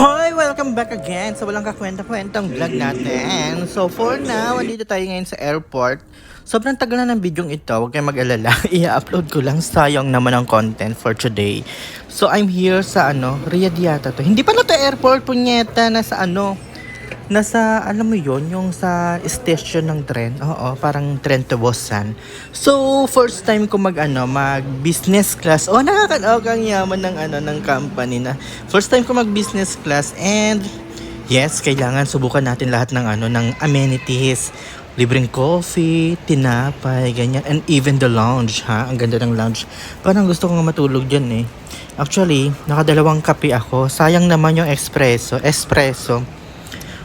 Hoy! Welcome back again sa walang kakwenta-kwentang vlog natin. So for now, andito tayo ngayon sa airport. Sobrang tagal na ng bidyong ito, huwag kayong mag-alala. I-upload ko lang, sayang naman ang content for today. So I'm here sa Riyadh yata to. Hindi pala to airport, punyeta, nasa, alam mo yon yung sa station ng tren. Oo, parang tren to Busan. So, first time ko mag business class. Oh, nakakaloka ang yaman ng company na. First time ko mag business class and yes, kailangan subukan natin lahat ng amenities. Libreng coffee, tinapay, ganyan. And even the lounge, ha? Ang ganda ng lounge. Parang gusto kong matulog dyan eh. Actually, nakadalawang kape ako. Sayang naman yung espresso.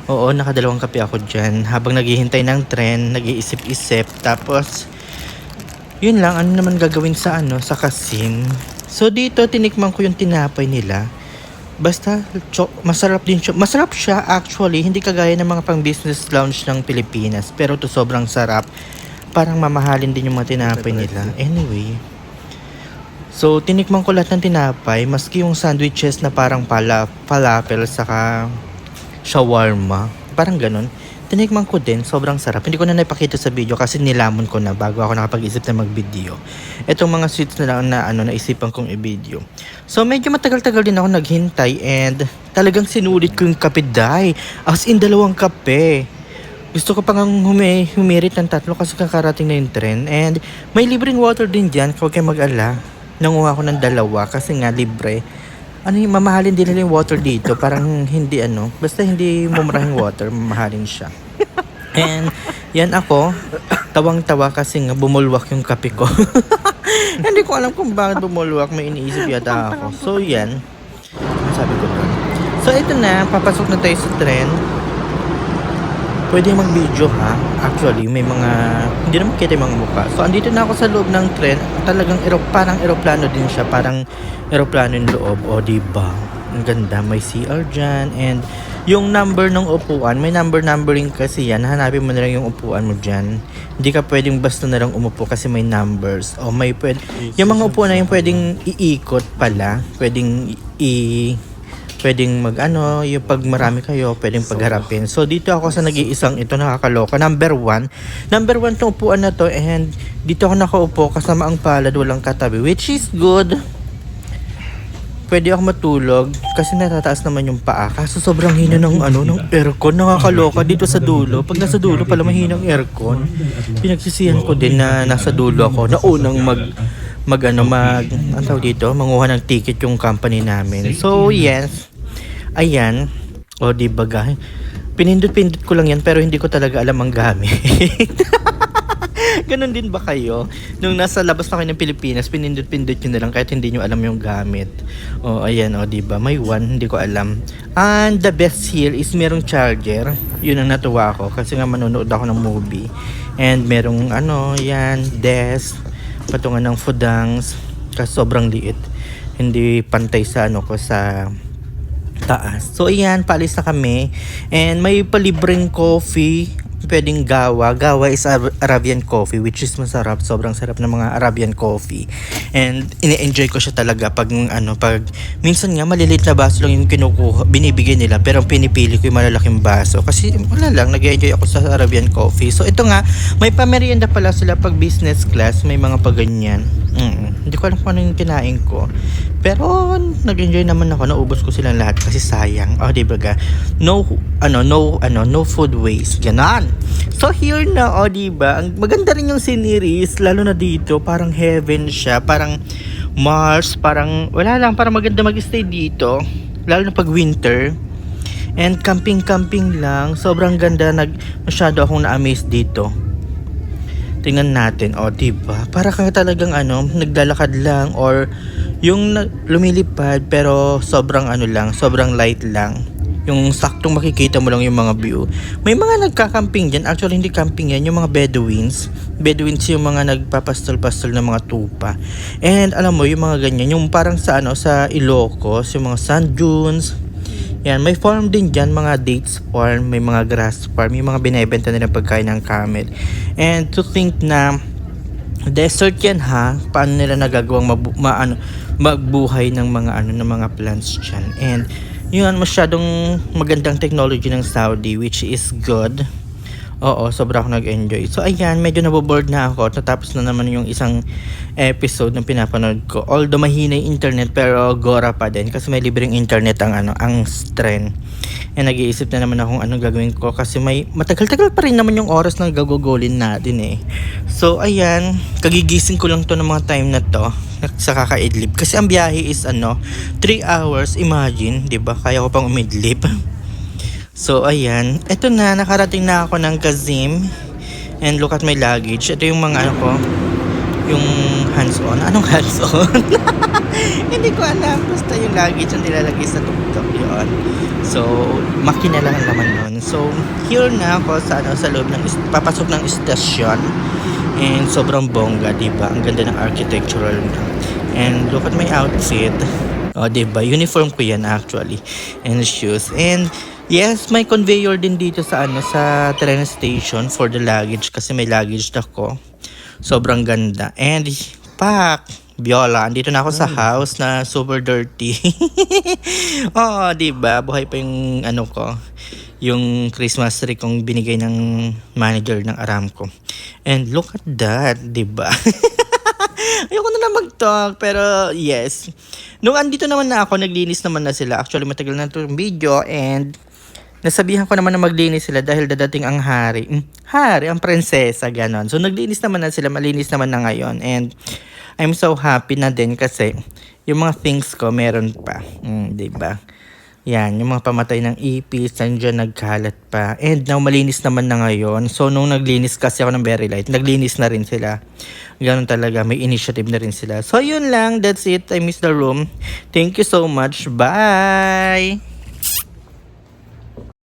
Oo, nakadalawang kape ako dyan. Habang naghihintay ng tren, nag-iisip-isip. Tapos, yun lang, ano naman gagawin sa Qasim. So, dito, tinikman ko yung tinapay nila. Basta, masarap din siya. Masarap siya, actually. Hindi kagaya ng mga pang-business lounge ng Pilipinas. Pero to sobrang sarap. Parang mamahalin din yung mga tinapay nila. Anyway. So, tinikman ko lahat ng tinapay. Maski yung sandwiches na parang falafel saka shawarma. Parang ganun. Tinikman ko din, sobrang sarap. Hindi ko na napakita sa video kasi nilamon ko na bago ako nakapag-isip na mag-video. Itong mga sweets na lang na naisipan kong i-video. So medyo matagal-tagal din ako naghintay and talagang sinulit ko yung kape day. As in 2 kape. Gusto ko pang humirit ng 3 kasi kakarating na yung tren. And may libreng water din dyan, huwag kayo mag-ala. Nanguha ko ng 2 kasi nga libre. Mamahalin din nila yung water dito. Parang hindi basta hindi mumurahing water, mamahalin siya. And yan ako, tawang-tawa kasi nga bumulwak yung kape ko. Hindi ko alam kung bakit bumulwak, may iniisip yata ako. So yan, sabi ko na. So ito na, papasok na tayo sa tren. Pwede mag-video ha. Actually, may mga, hindi naman kita yung mga mukha. So andito na ako sa loob ng tren. Talagang parang eroplano din siya. Parang eroplano yung loob. O diba? Ang ganda. May CR dyan. And yung number ng upuan, may numbering kasi yan. Hanapin mo na lang yung upuan mo dyan. Hindi ka pwedeng basta na lang umupo kasi may numbers. O may yung mga upuan na yung pwedeng iikot pala. Pwedeng yung pag marami kayo, pwedeng pagharapin. So, dito ako sa nag-iisang ito, nakakaloka. Number 1 tong upuan na to and dito ako nakaupo kasama ang palad, walang katabi, which is good. Pwede ako matulog kasi natataas naman yung paa. Kaso sobrang hina ng aircon. Nakakaloka dito sa dulo. Pag nasa dulo pala mahinang aircon. Pinagsisihan ko din na nasa dulo ako. Na unang manguha ng ticket yung company namin. So, yes. Ayan. O, diba guys? Pinindot-pindot ko lang yan pero hindi ko talaga alam ang gamit. Ganon din ba kayo? Nung nasa labas na kayo ng Pilipinas, pinindot-pindot nyo na lang kahit hindi nyo alam yung gamit. O, ayan, diba? May hindi ko alam. And the best here is merong charger. Yun ang natuwa ko kasi nga manonood ako ng movie. And merong yan, desk, patungan ng fudangs, kasi sobrang liit. Hindi pantay sa sa taas. So, ayan, paalis na kami. And may palibreng coffee. Pwedeng gawa. Gawa is Arabian coffee, which is masarap. Sobrang sarap ng mga Arabian coffee. And ini-enjoy ko siya talaga pag minsan nga maliliit na baso lang yung binibigay nila, pero pinipili ko yung malalaking baso kasi wala lang, nag-enjoy ako sa Arabian coffee. So ito nga, may pamerienda pala sila pag business class, may mga paganyan. Hindi ko alam kung ano yung kinain ko. Pero nag-enjoy naman ako, naubos ko silang lahat kasi sayang. Oh, diba ga? No food waste. Ganon. So here na, diba? Ang maganda rin yung sceneries, lalo na dito, parang heaven siya, parang Mars, parang wala lang, parang maganda mag-stay dito, lalo na pag winter. And camping lang, sobrang ganda, masyado akong na-amaze dito. Tingnan natin, diba? Para kang talagang naglalakad lang or yung lumilipad pero sobrang sobrang light lang. Yung saktong makikita mo lang yung mga view. May mga nagka-camping dyan. Actually, hindi camping yan. Yung mga Bedouins. Bedouins yung mga nagpapastol-pastol ng mga tupa. And alam mo, yung mga ganyan. Yung parang sa Ilocos, yung mga sand dunes. Yan, may farm din dyan. Mga dates farm, may mga grass farm. Yung mga binebenta nilang pagkain ng camel. And to think na desert yan ha. Paano nila nagagawang magbuhay ng mga ng mga plants dyan. And Yun, masyadong magandang technology ng Saudi, which is good. Oo, sobra ako nag-enjoy. So ayan, medyo naboboard na ako. Tatapos na naman yung isang episode ng pinapanood ko. Although mahina yung internet, pero gora pa din kasi may libreng internet ang Stren. And nag-iisip na naman akong anong gagawin ko kasi may matagal-tagal pa rin naman yung oras ng gagugulin natin eh. So ayan, kagigising ko lang to ng mga time na to sa kakaidlip. Kasi ang biyahe is 3 hours, imagine, 'di ba? Kaya ko pang umidlip. So ayan, eto na, nakarating na ako ng Kazim. And look at my luggage. Ito yung mga yung hands-on. Anong hands-on? Hindi ko alam. Basta yung luggage ang nilalagay sa tuktok yun. So, makina lang ang laman nun. So, here na ako sa loob ng, papasok ng istasyon. And sobrang bongga, diba? Ang ganda ng architectural na. And look at my outfit. O, diba? Uniform ko yan actually. And shoes. And yes, may conveyor din dito sa train station for the luggage kasi may luggage ako. Sobrang ganda. And Biola, andito na ako sa house na super dirty. Oh, 'di ba? Buhay pa yung ko, yung Christmas tree kong binigay ng manager ng Aramco. And look at that, 'di ba? Ayoko na mag-talk, pero yes. Nung andito naman na ako, naglinis naman na sila. Actually, matagal na itong video and nasabihan ko naman na maglinis sila dahil dadating ang hari. Hari, ang prinsesa, ganon. So, naglinis naman na sila, malinis naman na ngayon. And I'm so happy na din kasi yung mga things ko meron pa. Diba? Yan, yung mga pamatay ng ipis, nandiyan nagkalat pa. And now, malinis naman na ngayon. So, nung naglinis kasi ako ng Very Light, naglinis na rin sila. Ganon talaga, may initiative na rin sila. So, yun lang. That's it. I miss the room. Thank you so much. Bye!